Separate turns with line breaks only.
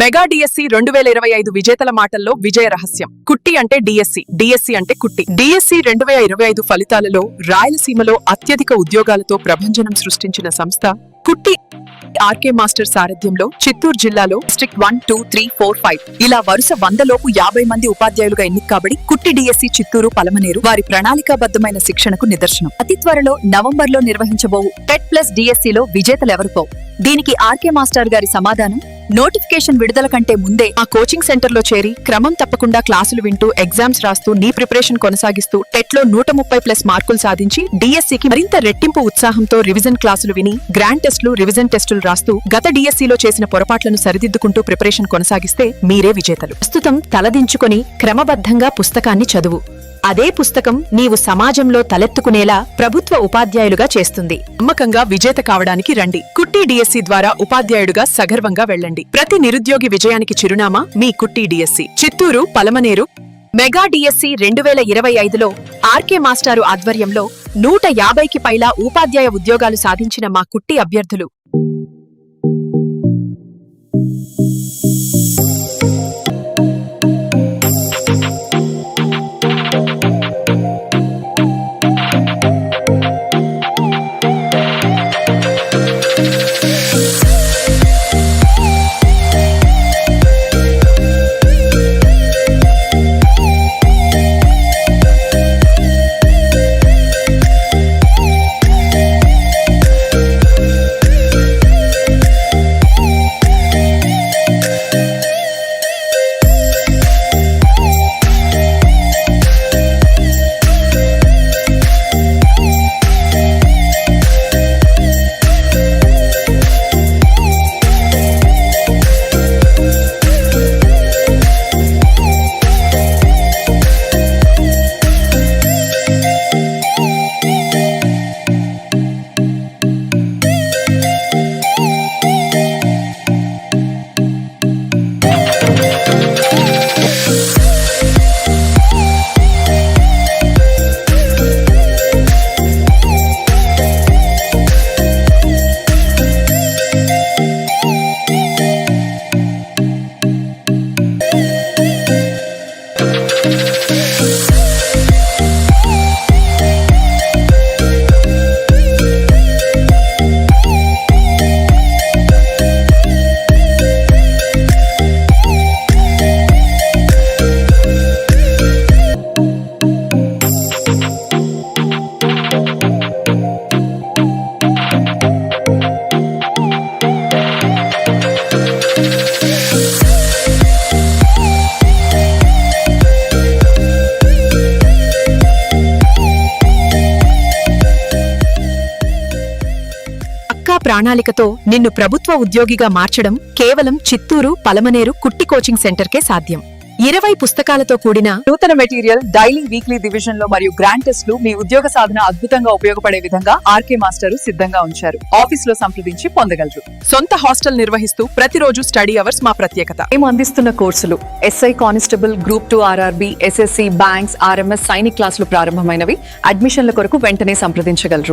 Mega DSC 2025 విజేతల మాటల్లో విజయ రహస్యం. కుట్టి అంటే డిఎస్సి అంటే కుట్టి. డిఎస్సి 2025 ఫలితాలలో రాయలసీమలో అత్యధిక ఉద్యోగాలతో ప్రభంజనం సృష్టించిన సంస్థ కుట్టి. ఆర్కే మాస్టర్ సారథ్యంలో చిత్తూరు జిల్లాలో డిస్ట్రిక్ట్ 1, 2, 3, 4, 5 ఇలా వరుస 100లోపు 50 మంది ఉపాధ్యాయులుగా ఎన్నిక కాబడి కుట్టి డిఎస్సి చిత్తూరు పలమనేరు వారి ప్రణాళికాబద్ధమైన శిక్షణకు నిదర్శనం. అతి త్వరలో నవంబర్లో నిర్వహించబోవు టెట్ ప్లస్ డిఎస్సిలో విజేతలెవరుపో. దీనికి ఆర్కే మాస్టర్ గారి సమాధానం, నోటిఫికేషన్ విడుదల కంటే ముందే ఆ కోచింగ్ సెంటర్లో చేరి క్రమం తప్పకుండా క్లాసులు వింటూ ఎగ్జామ్స్ రాస్తూ నీ ప్రిపరేషన్ కొనసాగిస్తూ టెట్లో 130+ మార్కులు సాధించి డిఎస్సికి మరింత రెట్టింపు ఉత్సాహంతో రివిజన్ క్లాసులు విని గ్రాండ్ టెస్టులు రివిజన్ టెస్టులు రాస్తూ గత డిఎస్సిలో చేసిన పొరపాట్లను సరిదిద్దుకుంటూ ప్రిపరేషన్ కొనసాగిస్తే మీరే విజేతలు. ప్రస్తుతం తలదించుకొని క్రమబద్ధంగా పుస్తకాన్ని చదువు. అదే పుస్తకం నీవు సమాజంలో తలెత్తుకునేలా ప్రభుత్వ ఉపాధ్యాయులుగా చేస్తుంది. నమ్మకంగా విజేత కావడానికి రండి. కుట్టి డిఎస్సి ద్వారా ఉపాధ్యాయుడుగా సగర్వంగా వెళ్ళండి. ప్రతి నిరుద్యోగి విజయానికి చిరునామా మీ Kutti DSC. Chittoor, Palamaneru. Mega DSC 2025లో ఆర్కే మాస్టారు ఆధ్వర్యంలో 150కి పైలా ఉపాధ్యాయ ఉద్యోగాలు సాధించిన మా కుట్టి అభ్యర్థులు ప్రణాళికతో నిన్ను ప్రభుత్వ ఉద్యోగిగా మార్చడం కేవలం చిత్తూరు, పలమనేరు కుట్టి కోచింగ్ సెంటర్కే సాధ్యం. 20 పుస్తకాలతో కూడిన
నూతన మెటీరియల్ డైలీ, వీక్లీ డివిజన్ లో మరియు గ్రాండ్ టెస్ట్లు మీ ఉద్యోగ సాధన అద్భుతంగా ఉపయోగపడే విధంగా ఆర్కే మాస్టర్ సిద్ధంగా ఉంచారు. ఆఫీస్ లో సంప్రదించి పొందగలరు.
సొంత హాస్టల్ నిర్వహిస్తూ ప్రతిరోజు స్టడీ అవర్స్ మా ప్రత్యేకత.
మేము అందిస్తున్న కోర్సులు SI constable, group 2 RRB, SSC, banks, RMS, Sainik క్లాసులు ప్రారంభమైనవి. అడ్మిషన్ల కొరకు వెంటనే సంప్రదించగలరు.